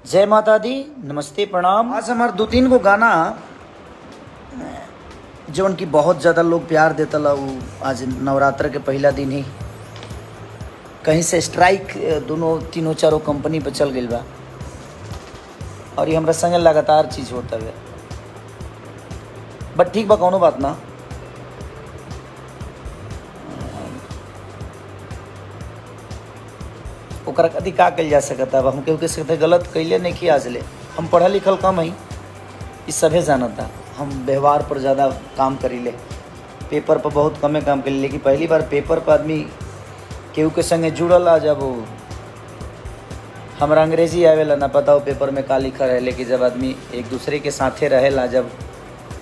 जय माता दी, नमस्ते प्रणाम। आज हमारे 2-3 गो गाना जो उनकी बहुत ज़्यादा लोग प्यार देता ला, वो आज नवरात्र के पहला दिन ही कहीं से स्ट्राइक दोनों तीनों चारों कंपनी पे चल गई बा और ये हमारा संगे लगातार चीज़ होता है। बट ठीक बा, कौनो बात ना। ओकरा कदी का कल जा सकता है। हम केहू के सकते गलत कैले नहीं किया आज ले। हम पढ़ल लिखल कम है, इस सभे जानता। हम व्यवहार पर ज़्यादा काम करीले, पेपर पर बहुत कमे काम करी। लेकिन पहली बार पेपर पर आदमी केहू के संगे जुड़ल आ, जब हमारा अंग्रेजी आवेला ना पता हो पेपर में का लिखा रहे। लेकिन जब आदमी एक दूसरे के साथे रहेला, जब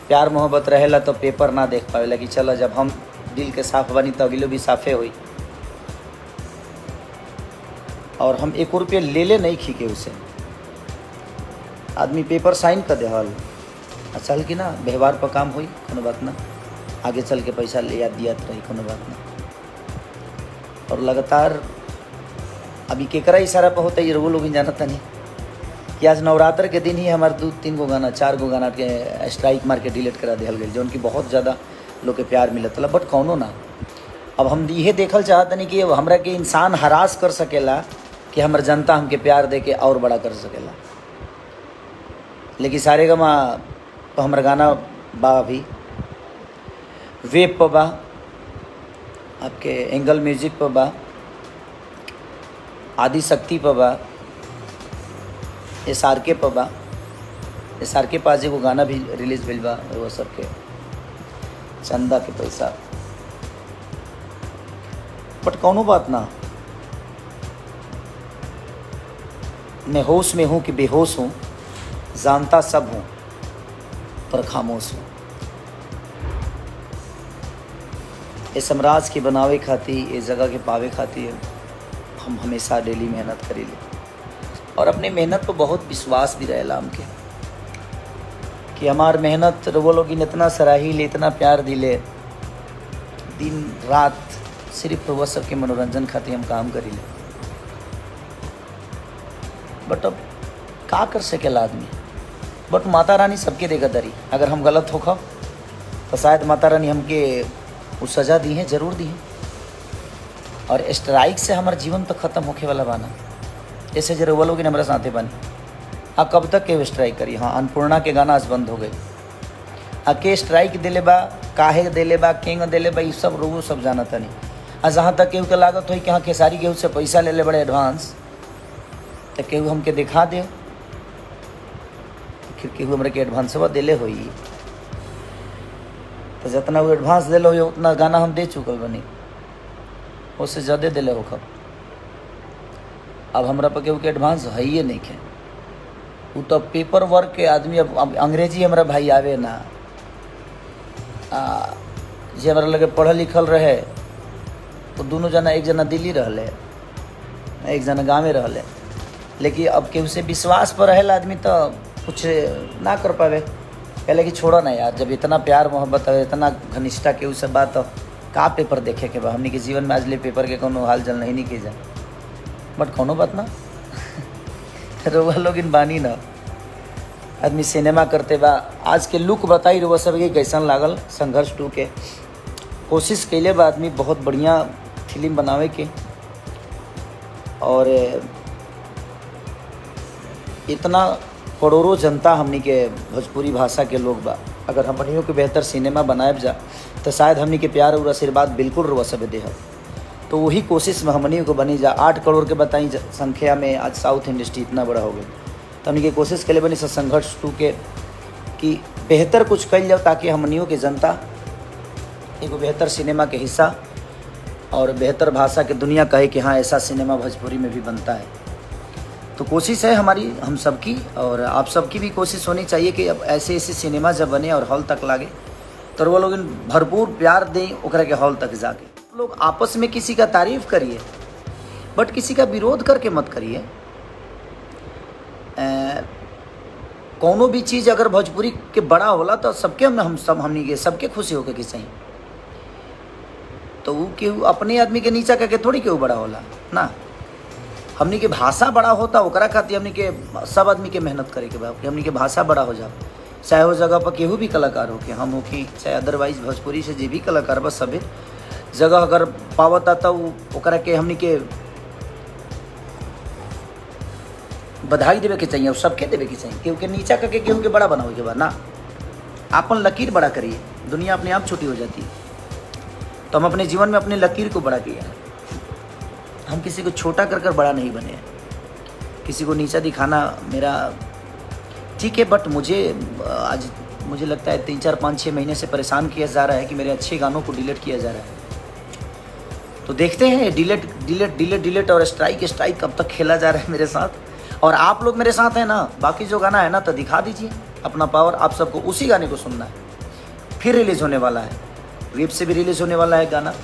प्यार मोहब्बत रहेला, तो पेपर ना देख पावेला कि चलो जब हम दिल के साफ बनी तो अगलो भी साफे हुई। और हम 1 रुपये ले नहीं खींचे उसे। आदमी पेपर साइन कर देहल, चल कि ना व्यवहार पर काम हुई, कोनो बात ना। आगे चल के पैसा ले याद दिया रही, कोनो बात ना। और लगातार अभी केकरा इशारा पर होता है, वो लोग ही जानता नहीं कि आज नवरात्र के दिन ही हमारे 2-3 गो गाना 4 गो गाना के स्ट्राइक मार के डिलीट करा दिया गई, जो उनकी बहुत ज़्यादा लोग के प्यार मिलत ला। बट कौनो ना, अब हम ये देखल चाहते नहीं कि हमरा के इंसान हरास कर सकेला कि हमार जनता हमके प्यार दे के और बड़ा कर सकेला। लेकिन सारे गमा तो हमारा गाना बा अभी वेब पर बा, आपके एंगल म्यूजिक पर बा, आदि शक्ति पर बा, SRK पर बा। SRK पास एगो गाना भी रिलीज भेल बा, वो सबके चंदा के पैसा। बट कौनो बात ना, मैं होश में हूँ कि बेहोश हूँ, जानता सब हूँ पर खामोश हूँ। इस साम्राज्य के बनावे खातिर, इस जगह के पावे खातिर हम हमेशा डेली मेहनत करीले। और अपने मेहनत पर बहुत विश्वास भी रहेला हमके कि हमार मेहनत वो लोग इतना सराहीले, इतना प्यार दिले। दिन रात सिर्फ वो सबके मनोरंजन खातिर हम काम करीले। बट अब का कर सकेला आदमी। बट माता रानी सबके देगा दरी। अगर हम गलत होखब तो शायद माता रानी हमके वो सज़ा दी है, ज़रूर दी है। और स्ट्राइक से हमारा जीवन तो ख़त्म होके वाला बाना। ऐसे जरूर वो लोग हमारे साथे बनी। कब तक के स्ट्राइक करी। हाँ, अन्नपूर्णा के गाना आज बंद हो गए। के स्ट्राइक दिले बा, काहे दिले बा, केंग दिले बा, ये सब रोगो सब जाना था नहीं। जहाँ तक केहू के लागत हो कि हाँ खेसारी केहू से पैसा ले ले बड़े एडवांस, तो केहू हमके दिखा दे फिर केहू हमारे के एडवांसवा दिले हो। तो जितना वो एडवांस दिले हो उतना गाना हम दे चुकल बनी, उससे ज़्यादा दिले हो खब। अब हमरा पर केहू के एडवांस है ही नहीं खे। वो तो पेपर वर्क के आदमी। अब अंग्रेजी हमारा भाई आवे ना, जे हमारा लगे पढ़ल लिखल रहे तो दोनों जना, एक जना दिल्ली रहले, एक जना गाँव में रहले। लेकिन अब केहू से विश्वास पर रहेला आदमी तो कुछ ना कर पावे। कहले कि छोड़ो ना यार, जब इतना प्यार मोहब्बत है, इतना घनिष्ठता केहू से बात हो, का पेपर देखे के बा। हमने के जीवन में आज ले पेपर के कोनो हाल जल नहीं की जा। बट कोनो बात ना रोवा लोग इन बानी ना। आदमी सिनेमा करते बा। आज के लुक बताई रोवा सब के कैसन लागल। संघर्ष 2 के कोशिश कैले बा आदमी बहुत बढ़िया फिल्म बनावे के। और इतना करोड़ों जनता हमनी के भोजपुरी भाषा के लोग बा। अगर हमनियों के बेहतर सिनेमा बनाए जा तो शायद हमनी के प्यार और आशीर्वाद बिल्कुल रुआ सब दे। तो वही कोशिश में हमनियों को बनी जा। 8 करोड़ के बताई संख्या में आज साउथ इंडस्ट्री इतना बड़ा हो गया। तो हमनी के कोशिश के लिए बनी संघर्ष 2 के कि बेहतर कुछ कल जाओ, ताकि हमनियों के जनता एगो बेहतर सिनेमा के हिस्सा और बेहतर भाषा के दुनिया कहे कि हाँ ऐसा सिनेमा भोजपुरी में भी बनता है। तो कोशिश है हमारी, हम सबकी और आप सबकी भी कोशिश होनी चाहिए कि अब ऐसे ऐसे सिनेमा जब बने और हॉल तक लागे तो वो लोग भरपूर प्यार दें ओकरा के हॉल तक जाके। लोग आपस में किसी का तारीफ करिए, बट किसी का विरोध करके मत करिए। कोनो भी चीज़ अगर भोजपुरी के बड़ा होला तो सबके हमनी के सबके खुशी होके कि सही। तो वो केहू अपने आदमी के नीचा करके थोड़ी केहू बड़ा होला ना। हमनी के भाषा बड़ा होता ओकरा खातिर हमनी के सब आदमी के मेहनत करे के बा कि हमनी के भाषा बड़ा हो जाए। चाहे वो जगह पर केहू भी कलाकार हो के हम हो कि चाहे अदरवाइज भोजपुरी से जे भी कलाकार बस सबे जगह अगर पावता तो ओकरा के हमनी के बधाई देवे के चाहिए और सबके देवे के चाहिए। केहू के नीचा करके केहू के बड़ा बनावे के बाद ना, अपन लकीर बड़ा करिए, दुनिया अपने आप छोटी हो जाती है। तो हम अपने जीवन में अपने लकीर को बड़ा किया है, हम किसी को छोटा कर कर बड़ा नहीं बने हैं, किसी को नीचा दिखाना मेरा ठीक है। बट मुझे लगता है 3, 4, 5, 6 महीने से परेशान किया जा रहा है कि मेरे अच्छे गानों को डिलीट किया जा रहा है। तो देखते हैं डिलीट और स्ट्राइक कब तक खेला जा रहा है मेरे साथ। और आप लोग मेरे साथ हैं ना, बाकी जो गाना है ना तो दिखा दीजिए अपना पावर। आप सबको उसी गाने को सुनना है, फिर रिलीज़ होने वाला है, वेब से भी रिलीज़ होने वाला है गाना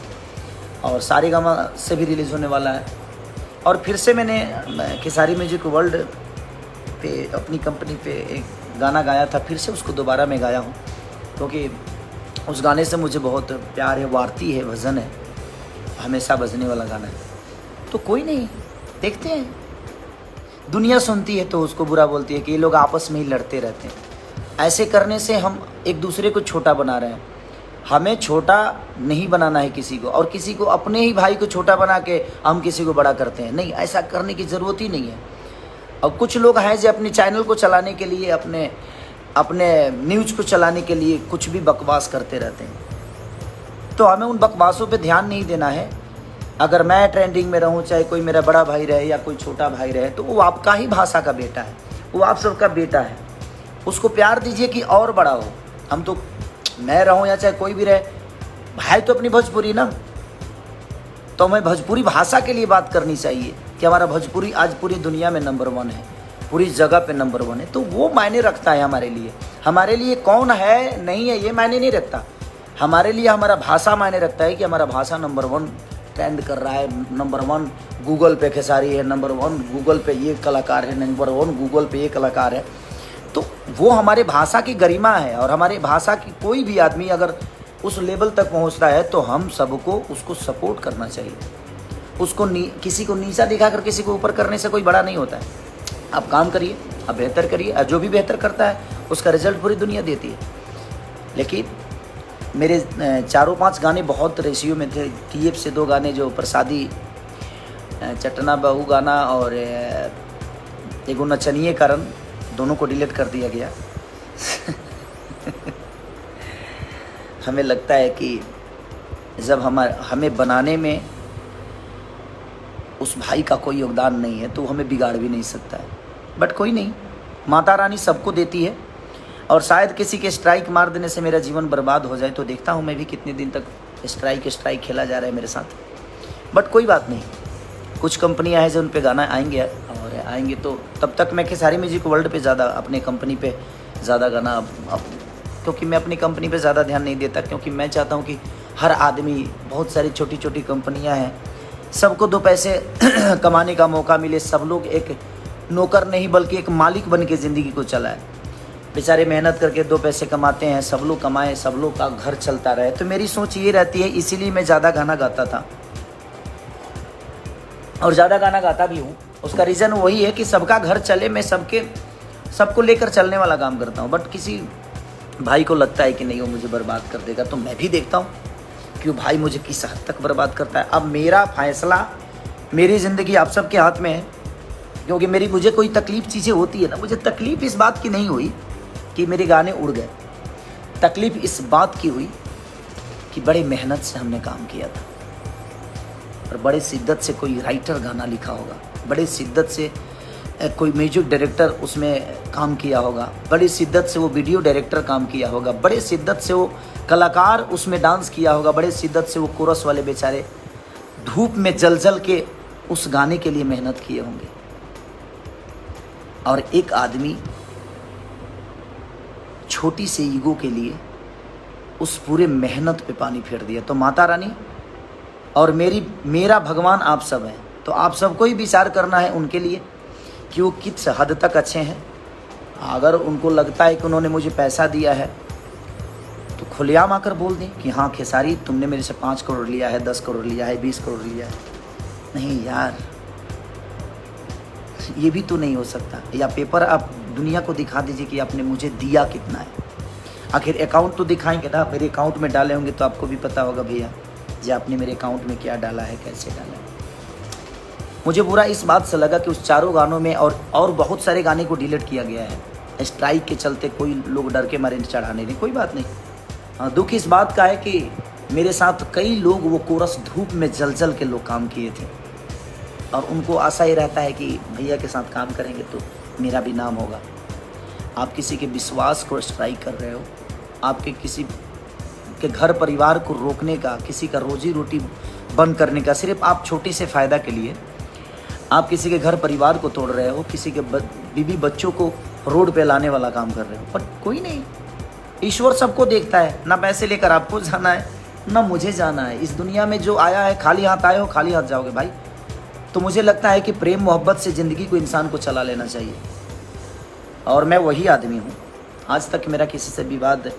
और सारेगामा से भी रिलीज़ होने वाला है। और फिर से मैंने खेसारी म्यूजिक वर्ल्ड पे अपनी कंपनी पे एक गाना गाया था, फिर से उसको दोबारा मैं गाया हूँ क्योंकि उस गाने से मुझे बहुत प्यार है, वारती है, भजन है, हमेशा बजने वाला गाना है। तो कोई नहीं, देखते हैं। दुनिया सुनती है तो उसको बुरा बोलती है कि ये लोग आपस में ही लड़ते रहते हैं। ऐसे करने से हम एक दूसरे को छोटा बना रहे हैं। हमें छोटा नहीं बनाना है किसी को, और किसी को अपने ही भाई को छोटा बना के हम किसी को बड़ा करते हैं। नहीं, ऐसा करने की ज़रूरत ही नहीं है। और कुछ लोग हैं जो अपने चैनल को चलाने के लिए, अपने न्यूज़ को चलाने के लिए कुछ भी बकवास करते रहते हैं। तो हमें उन बकवासों पे ध्यान नहीं देना है। अगर मैं ट्रेंडिंग में रहूं, चाहे कोई मेरा बड़ा भाई रहे या कोई छोटा भाई रहे, तो वो आपका ही भाषा का बेटा है, वो आप सबका बेटा है। उसको प्यार दीजिए कि और बड़ा हो। हम तो, मैं रहूं या चाहे कोई भी रहे, भाई तो अपनी भोजपुरी ना, तो हमें भोजपुरी भाषा के लिए बात करनी चाहिए कि हमारा भोजपुरी आज पूरी दुनिया में नंबर 1 है, पूरी जगह पे नंबर 1 है। तो वो मायने रखता है हमारे लिए। हमारे लिए कौन है नहीं है ये मायने नहीं रखता, हमारे लिए हमारा भाषा मायने रखता है कि हमारा भाषा नंबर 1 ट्रेंड कर रहा है, नंबर 1 गूगल पे खेसारी है, नंबर 1 गूगल पे ये कलाकार है, नंबर 1 गूगल पे ये कलाकार है। तो वो हमारे भाषा की गरिमा है। और हमारे भाषा की कोई भी आदमी अगर उस लेवल तक पहुंचता है तो हम सबको उसको सपोर्ट करना चाहिए। उसको किसी को नीचा दिखाकर किसी को ऊपर करने से कोई बड़ा नहीं होता है। आप काम करिए, आप बेहतर करिए, और जो भी बेहतर करता है उसका रिजल्ट पूरी दुनिया देती है। लेकिन मेरे 4-5 गाने बहुत रेशियो में थे। TF से 2 गाने, जो प्रसादी चटना बहू गाना और एगो नचनिए कारण, दोनों को डिलीट कर दिया गया। हमें लगता है कि जब हमें बनाने में उस भाई का कोई योगदान नहीं है तो हमें बिगाड़ भी नहीं सकता है। बट कोई नहीं, माता रानी सबको देती है। और शायद किसी के स्ट्राइक मार देने से मेरा जीवन बर्बाद हो जाए, तो देखता हूँ मैं भी कितने दिन तक स्ट्राइक खेला जा रहा है मेरे साथ। बट कोई बात नहीं, कुछ कंपनियां हैं जो उन पे गाना आएंगे, और आएंगे तो तब तक मैं खेसारी म्यूजिक वर्ल्ड पे ज़्यादा, अपने कंपनी पे ज़्यादा गाना, क्योंकि मैं अपनी कंपनी पे ज़्यादा ध्यान नहीं देता, क्योंकि मैं चाहता हूँ कि हर आदमी, बहुत सारी छोटी छोटी कंपनियाँ हैं, सबको 2 पैसे कमाने का मौका मिले। सब लोग एक नौकर नहीं बल्कि एक मालिक बन के ज़िंदगी को चलाए। बेचारे मेहनत करके 2 पैसे कमाते हैं, सब लोग कमाएं, सब लोग का घर चलता रहे। तो मेरी सोच ये रहती है, इसीलिए मैं ज़्यादा गाना गाता था और ज़्यादा गाना गाता भी हूँ। उसका रीज़न वही है कि सबका घर चले, मैं सबको लेकर चलने वाला काम करता हूँ। बट किसी भाई को लगता है कि नहीं वो मुझे बर्बाद कर देगा, तो मैं भी देखता हूँ कि वो भाई मुझे किस हद तक बर्बाद करता है। अब मेरा फैसला, मेरी ज़िंदगी आप सबके हाथ में है। क्योंकि मुझे कोई तकलीफ़ चीज़ें होती है ना, मुझे तकलीफ़ इस बात की नहीं हुई कि मेरे गाने उड़ गए। तकलीफ़ इस बात की हुई कि बड़े मेहनत से हमने काम किया था, और बड़े शिद्दत से कोई राइटर गाना लिखा होगा, बड़े शिद्दत से कोई म्यूजिक डायरेक्टर उसमें काम किया होगा, बड़ी शिद्दत से वो वीडियो डायरेक्टर काम किया होगा, बड़े शिद्दत से वो कलाकार उसमें डांस किया होगा, बड़े शिद्दत से वो कोरस वाले बेचारे धूप में जल के उस गाने के लिए मेहनत किए होंगे। और एक आदमी छोटी सी ईगो के लिए उस पूरे मेहनत पे पानी फेर दिया। तो माता रानी और मेरा भगवान आप सब हैं। तो आप सबको ही विचार करना है उनके लिए कि वो किस हद तक अच्छे हैं। अगर उनको लगता है कि उन्होंने मुझे पैसा दिया है तो खुलेआम आकर बोल दें कि हाँ खेसारी, तुमने मेरे से 5 करोड़ लिया है, 10 करोड़ लिया है, 20 करोड़ लिया है। नहीं यार, ये भी तो नहीं हो सकता। या पेपर आप दुनिया को दिखा दीजिए कि आपने मुझे दिया कितना है। आखिर अकाउंट तो दिखाएंगे ना, मेरे अकाउंट में डाले होंगे तो आपको भी पता होगा भैया जी आपने मेरे अकाउंट में क्या डाला है, कैसे डाला है। मुझे बुरा इस बात से लगा कि उस चारों गानों में और बहुत सारे गाने को डिलीट किया गया है स्ट्राइक के चलते। कोई लोग डर के मारे चढ़ाने नहीं, कोई बात नहीं। हाँ, दुख इस बात का है कि मेरे साथ कई लोग वो कोरस धूप में जल के लोग काम किए थे और उनको आशा ही रहता है कि भैया के साथ काम करेंगे तो मेरा भी नाम होगा। आप किसी के विश्वास को स्ट्राइक कर रहे हो, आपके किसी के घर परिवार को रोकने का, किसी का रोजी रोटी बंद करने का, सिर्फ आप छोटे से फ़ायदा के लिए आप किसी के घर परिवार को तोड़ रहे हो, किसी के बीवी बच्चों को रोड पे लाने वाला काम कर रहे हो। पर कोई नहीं, ईश्वर सबको देखता है। ना पैसे लेकर आपको जाना है ना मुझे जाना है। इस दुनिया में जो आया है खाली हाथ आए हो खाली हाथ जाओगे भाई। तो मुझे लगता है कि प्रेम मोहब्बत से ज़िंदगी को इंसान को चला लेना चाहिए और मैं वही आदमी हूँ। आज तक मेरा किसी से विवाद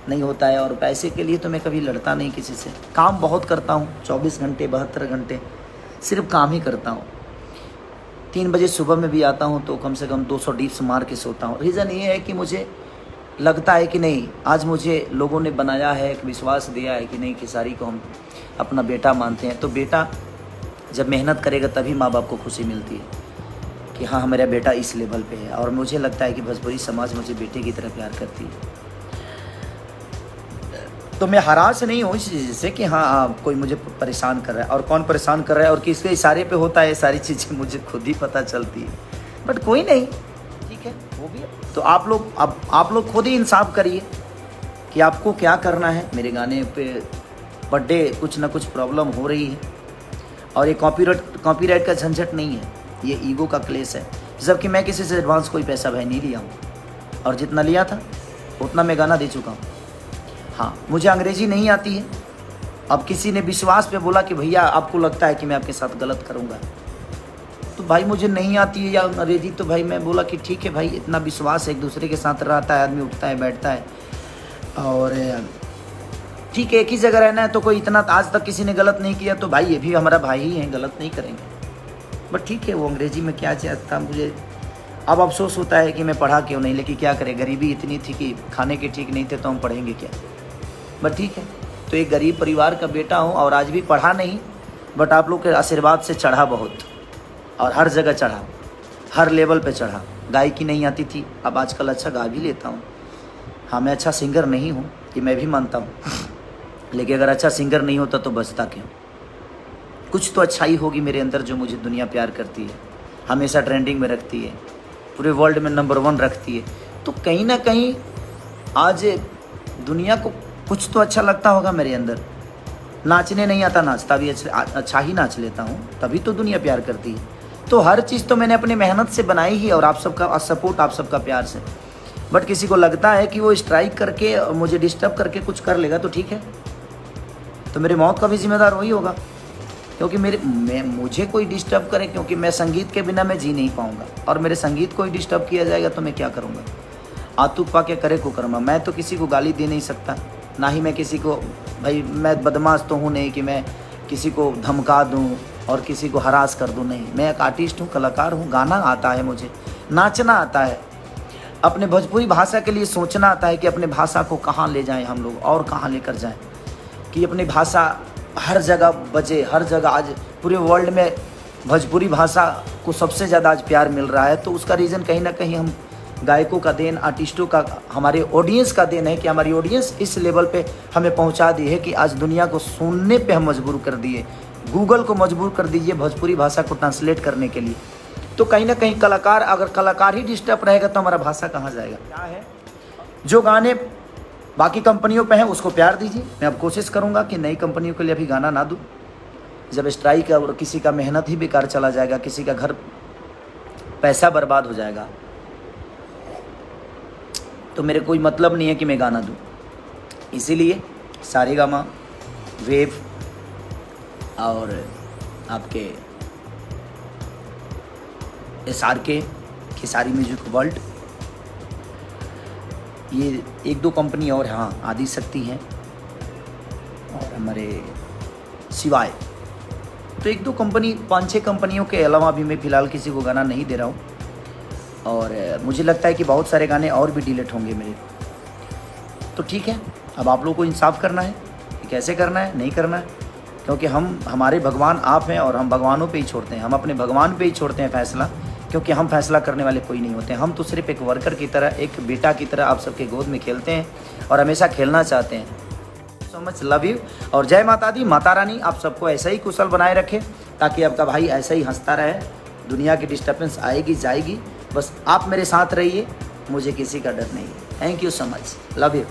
नहीं होता है और पैसे के लिए तो मैं कभी लड़ता नहीं किसी से। काम बहुत करता हूँ, 24 घंटे 72 घंटे सिर्फ काम ही करता हूँ। 3 बजे सुबह में भी आता हूँ तो कम से कम 200 डिप्स मार के सोता हूँ। रीज़न ये है कि मुझे लगता है कि नहीं, आज मुझे लोगों ने बनाया है, एक विश्वास दिया है कि नहीं खेसारी को हम अपना बेटा मानते हैं। तो बेटा जब मेहनत करेगा तभी माँ बाप को खुशी मिलती है कि हाँ मेरा बेटा इस लेवल पे है। और मुझे लगता है कि भोजपुरी समाज मुझे बेटे की तरह प्यार करती है। तो मैं हरास नहीं हूँ इस चीज़ से कि हाँ कोई मुझे परेशान कर रहा है और कौन परेशान कर रहा है और किसके इशारे पे होता है, सारी चीज़ें मुझे खुद ही पता चलती है। बट कोई नहीं, ठीक है, वो भी है। तो आप लोग खुद ही इंसाफ करिए कि आपको क्या करना है। मेरे गाने पे पर डे कुछ ना कुछ प्रॉब्लम हो रही है और ये कॉपीराइट का झंझट नहीं है, ये ईगो का क्लेश है। जबकि मैं किसी से एडवांस कोई पैसा भाई नहीं लिया हूँ और जितना लिया था उतना मैं गाना दे चुका हूँ। हाँ, मुझे अंग्रेज़ी नहीं आती है। अब किसी ने विश्वास पे बोला कि भैया आपको लगता है कि मैं आपके साथ गलत करूँगा, तो भाई मुझे नहीं आती है या अंग्रेज़ी, तो भाई मैं बोला कि ठीक है भाई, इतना विश्वास एक दूसरे के साथ रहता है, आदमी उठता है बैठता है और ठीक है, एक ही जगह रहना है। तो कोई इतना आज तक किसी ने गलत नहीं किया तो भाई ये भी हमारा भाई ही है, गलत नहीं करेंगे। बट ठीक है, वो अंग्रेज़ी में क्या चाहता, मुझे अब अफसोस होता है कि मैं पढ़ा क्यों नहीं, लेकिन क्या करें, गरीबी इतनी थी कि खाने के ठीक नहीं थे तो हम पढ़ेंगे क्या। बट ठीक है, तो एक गरीब परिवार का बेटा हूँ और आज भी पढ़ा नहीं, बट आप लोग के आशीर्वाद से चढ़ा बहुत और हर जगह चढ़ा, हर लेवल पे चढ़ा। गायकी नहीं आती थी, अब आजकल अच्छा गा भी लेता हूँ। हाँ, मैं अच्छा सिंगर नहीं हूँ कि मैं भी मानता हूँ, लेकिन अगर अच्छा सिंगर नहीं होता तो बचता क्यों। कुछ तो अच्छाई होगी मेरे अंदर जो मुझे दुनिया प्यार करती है, हमेशा ट्रेंडिंग में रखती है, पूरे वर्ल्ड में नंबर 1 रखती है। तो कहीं ना कहीं आज दुनिया को कुछ तो अच्छा लगता होगा मेरे अंदर। नाचने नहीं आता, नाचता भी अच्छा ही नाच लेता हूँ, तभी तो दुनिया प्यार करती है। तो हर चीज़ तो मैंने अपनी मेहनत से बनाई ही और आप सबका सपोर्ट, आप सबका प्यार से। बट किसी को लगता है कि वो स्ट्राइक करके मुझे डिस्टर्ब करके कुछ कर लेगा तो ठीक है, तो मेरी मौत का भी जिम्मेदार वही होगा। क्योंकि मुझे कोई डिस्टर्ब करे, क्योंकि मैं संगीत के बिना मैं जी नहीं पाऊँगा और मेरे संगीत को ही डिस्टर्ब किया जाएगा तो मैं क्या करूँगा। आतुक पा के करे को कर्मा। मैं तो किसी को गाली दे नहीं सकता, ना ही मैं किसी को, भाई मैं बदमाश तो हूँ नहीं कि मैं किसी को धमका दूँ और किसी को हरास कर दूँ, नहीं। मैं एक आर्टिस्ट हूँ, कलाकार हूँ, गाना आता है मुझे, नाचना आता है, अपने भोजपुरी भाषा के लिए सोचना आता है कि अपने भाषा को कहाँ ले जाएं हम लोग और कहाँ लेकर जाएं, कि अपनी भाषा हर जगह बजे, हर जगह। आज पूरे वर्ल्ड में भोजपुरी भाषा को सबसे ज़्यादा आज प्यार मिल रहा है, तो उसका रीज़न कहीं ना कहीं हम गायकों का देन, आर्टिस्टों का, हमारे ऑडियंस का देन है कि हमारी ऑडियंस इस लेवल पे हमें पहुंचा दी है कि आज दुनिया को सुनने पे हम मजबूर कर दिए। गूगल को मजबूर कर दीजिए भोजपुरी भाषा को ट्रांसलेट करने के लिए। तो कहीं ना कहीं कलाकार, अगर कलाकार ही डिस्टर्ब रहेगा तो हमारा भाषा कहाँ जाएगा। क्या है, जो गाने बाकी कंपनियों पे हैं उसको प्यार दीजिए। मैं अब कोशिश करूँगा कि नई कंपनियों के लिए अभी गाना ना दूँ। जब स्ट्राइक है और किसी का मेहनत ही बेकार चला जाएगा, किसी का घर पैसा बर्बाद हो जाएगा, तो मेरे कोई मतलब नहीं है कि मैं गाना दूँ। इसीलिए सारेगामा, वेव और आपके SRK, खेसारी म्यूजिक वर्ल्ड, ये 1-2 कंपनी और, हाँ आदिशक्ति हैं और हमारे सिवाय, तो 1-2 कंपनी 5-6 कंपनियों के अलावा अभी मैं फ़िलहाल किसी को गाना नहीं दे रहा हूँ। और मुझे लगता है कि बहुत सारे गाने और भी डिलीट होंगे मेरे। तो ठीक है, अब आप लोगों को इंसाफ करना है कि कैसे करना है, नहीं करना है, क्योंकि हमारे भगवान आप हैं और हम भगवानों पे ही छोड़ते हैं, हम अपने भगवान पे ही छोड़ते हैं फैसला, क्योंकि हम फैसला करने वाले कोई नहीं होते हैं। हम तो सिर्फ एक वर्कर की तरह, एक बेटा की तरह आप सबके गोद में खेलते हैं और हमेशा खेलना चाहते हैं। सो मच, लव यू और जय माता दी। माता रानी आप सबको ऐसा ही कुशल बनाए रखे, ताकि आपका भाई ऐसा ही हंसता रहे। दुनिया की डिस्टर्बेंस आएगी जाएगी, बस आप मेरे साथ रहिए, मुझे किसी का डर नहीं है। Thank you so much, love you.